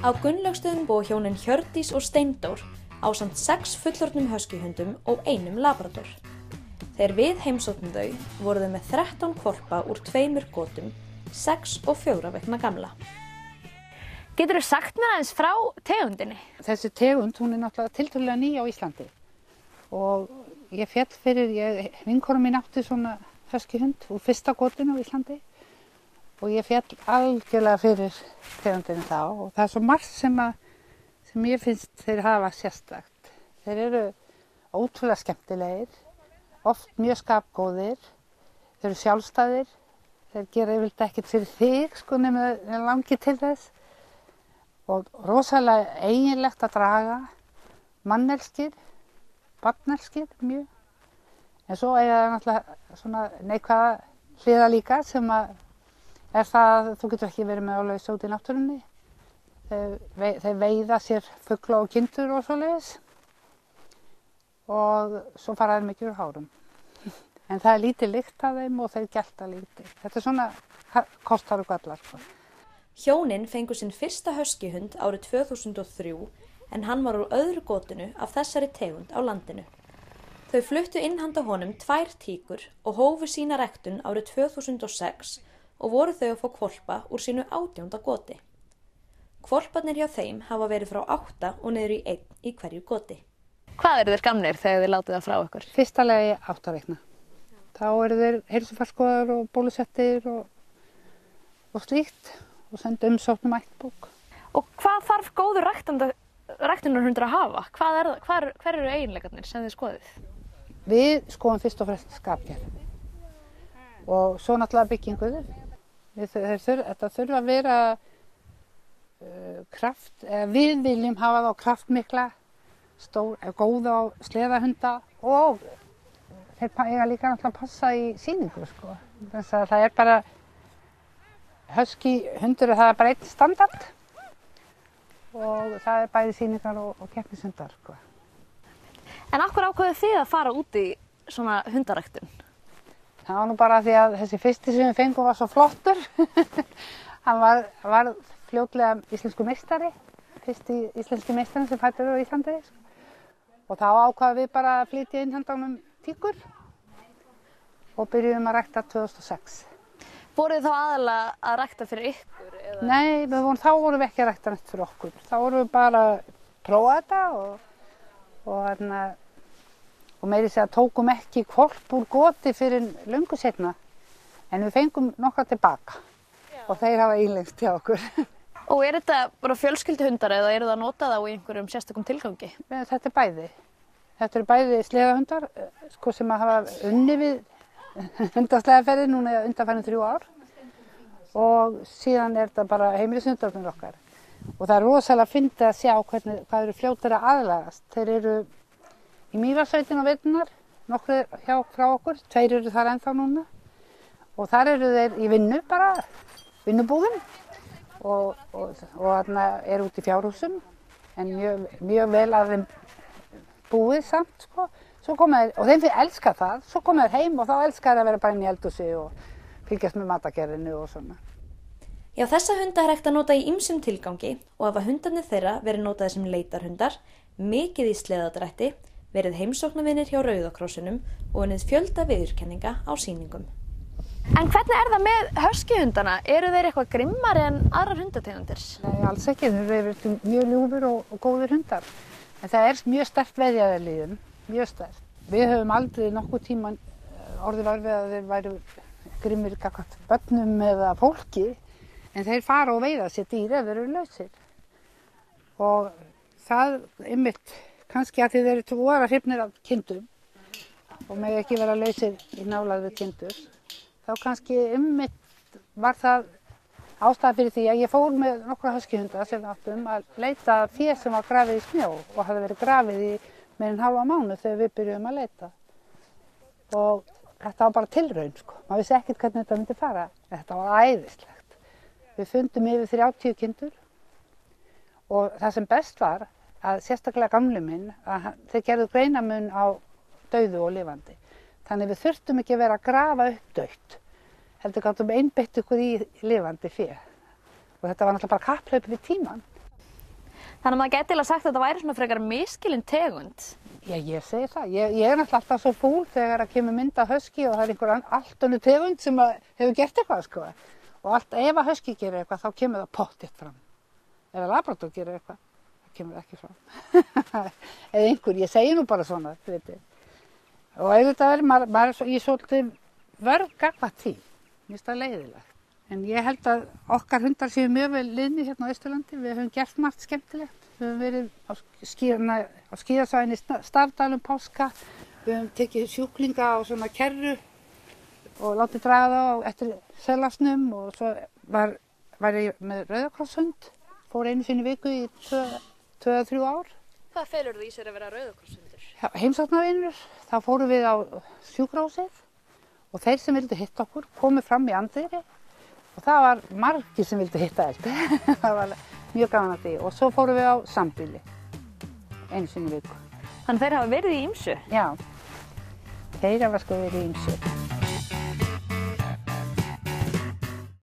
Á Gunnlaugsstöðum búa hjónin Hjördís og Steindór ásamt 6 fullorðnum huskyhundum og 1 labrador. Þegar við heimsóttum þau voru þau með 13 hvolpa úr 2 gotum, 6 og 4 vikna gamla. Geturðu sagt mér aðeins frá tegundinni? Þessi tegund, hún náttúrulega tiltölulega ný á Íslandi og ég féll fyrir, vinkona mín átti svona huskyhund úr 1. gotinu á Íslandi og ég féll algjörlega fyrir tegundinni þá og það er svo margt sem ég finnst þeir hafa sérstakt. Þeir eru ótrúlega skemmtilegir, oft mjög skapgóðir, þeir eru sjálfstæðir, þeir gera yfirleitt ekkert fyrir þig sko nema langi til þess og rosalega eiginlegt að draga, mannelskir, barnelskir mjög. En svo eiga það náttúrulega svona neikvæða hliða líka sem er það að þú getur ekki verið með á lausu út í náttúrunni. Þeir veiða sér fugla og kindur og svoleiðis og svo fara þeir mikið úr hárum. En það er lítið lykt af þeim og þeir gelta lítið. Þetta er svona kostar og gallar. Hjónin fengu sinn fyrsta huskyhund árið 2003 en hann var úr öðru gotinu af þessari tegund á landinu. Þau fluttu inn handa honum 2 tíkur og hófu sína ræktun árið 2006 og voru þau að fá hvolpa úr sínu 18. goti. Hvolparnir hjá þeim hafa verið frá 8 og niður í 1 í hverju goti. Hvað eru þeir gamlir þegar þið látið það frá ykkur? Fyrsta lagi 8 vikna. Þá eru þeir heilsufarsskoðar og bólusettir og slíkt og senda umsókn ættbók. Og hvað þarf góður ræktunarhundur að hafa? Hver eru eiginleikarnir sem þið skoðið? Við skoðum fyrst og fremst skapgerð og svo náttúrulega byggingu. Þetta þurfa að vera við viljum hafa þá kraftmikla, góða sleðahunda og þeir eiga líka náttúrulega að passa í sýningu sko. Þess að það er bara huskyhundur, það er bara einn standard og það er bæði sýningar og keppnishundar sko. En af hverju ákváðuð þið að fara út í svona hundaræktun? Það var nú bara því að þessi fyrsti sem við fengum var svo flottur. Hann var fljótlega íslensku meistari, fyrsti íslenski meistarinn sem fæddur á Íslandi. Og þá ákváðum við bara að flytja inn handa honum tíkur og byrjuðum að rækta 2006. Voruð þið þá aðalega að rækta fyrir ykkur? Eða? Nei, þá vorum við ekki að rækta neitt fyrir okkur. Þá vorum við bara að prófa þetta og meiri segja tókum ekki hvolp úr goti fyrir löngu seinna. En við fengum nokkra tilbaka og þeir hafa ílengst hjá okkur. Og er þetta bara fjölskylduhundar eða eru það að nota þá í einhverjum sérstakum tilgangi? Þetta er bæði. Þetta eru bæði sleðahundar sko, sem hafa unnið við hundasleðaferði núna undanfarin 3 ár og síðan er þetta bara heimilishundarnir okkar. Og það er rosalega fyndið að sjá hvað eru fljótir að aðlagast. Þeir eru í Mývatnssveitinni á veturnar, nokkrir frá okkur, 2 eru þar ennþá núna og þar eru þeir í vinnubúðum og þarna eru út í fjárhúsum en mjög vel að þeim búið samt sko. Og þeim elska það, svo koma þeir heim og þá elska þeir að vera bara inn í eldhúsi og fylgjast með matagerðinu og svona. Já, þessa hunda er hægt að nota í ýmsum tilgangi og hafa hundarnir þeirra verið notaðir sem leitarhundar, mikið í sleðadrætti, verið heimsóknarvinir hjá Rauða krossinum og unnið fjölda viðurkenninga á sýningum. En hvernig er það með huskyhundana? Eru þeir eitthvað grimmari en aðrar hundategundir? Nei, alls ekki. Þeir eru mjög ljúfir og góðir hundar. En það er mjög sterkt veiðiaðurlíðun, mjög sterkt. Við höfum aldrei nokkuð tíman orðið var við að þeir væru grimmir gagnvart börnum eða fólki, en þeir fara og veiða sér dýr ef þeir eru lausir. Og það einmitt kannski að þeir eru voða hrifnir af kindum og mega ekki vera lausir í nálægð við kindur. Þá kannski einmitt var það ástæða fyrir því að ég fór með nokkra huskyhunda sem við áttum að leita fé sem var grafið í snjó og hafði verið grafið í meira en hálfa mánuð þegar við byrjuðum að leita. Og þetta var bara tilraun sko. Maður vissi ekkert hvernig þetta myndi fara. Þetta var æðislegt. Við fundum yfir 30 kindur og það sem best var að sérstaklega gamli minn að þeir gerðu greinamun á dauðu og lifandi. Þannig við þurftum ekki að vera að grafa upp dautt. Heldur gátum einbeitt ykkur í lifandi fé. Og þetta var náttúrulega bara kapphlaup við tímann. Þannig að maður gæti eiginlega sagt að þetta væri svona frekar misskilin tegund. Já, ég segi það. Ég er náttúrulega alltaf svo fúl þegar að kemur mynd af husky og það er einhver allt önnur tegund sem hefur gert eitthvað, sko. Og ef að husky gerir eitthvað, þá kemur það pottitt fram. Ef að labrador gerir eitthvað, það kemur ekki fram. Eða einhver, ég segi nú bara svona, veit þið. Og auðvitað maður er í svolítið vörð gagnvart því. Mér finnst það leiðilegt. En ég held að okkar hundar séu mjög vel liðnir hérna á Austurlandi. Við höfum gert margt skemmtilegt. Við höfum verið á skíðasvæðinni Stafdalum páska. Við höfum tekið sjúklinga á svona kerru og látið draga þá eftir selasnum. Og svo var ég með rauðakrosshund. Fór einu sinni í viku í 2-3 ár. Hvað felur það í sér að vera rauðakrosshundur? Heimsóknarvinur. Þá fórum við á sjúkrahúsið og þeir sem vildu hitta okkur komu fram í anddyri. Og það var margir sem vildi hitta Eldu. Það var mjög gaman að því. Og svo fórum við á sambýli, einu sinni í viku. Þannig þeir hafa verið í ýmsu? Já, þeir hafa sko verið í ýmsu.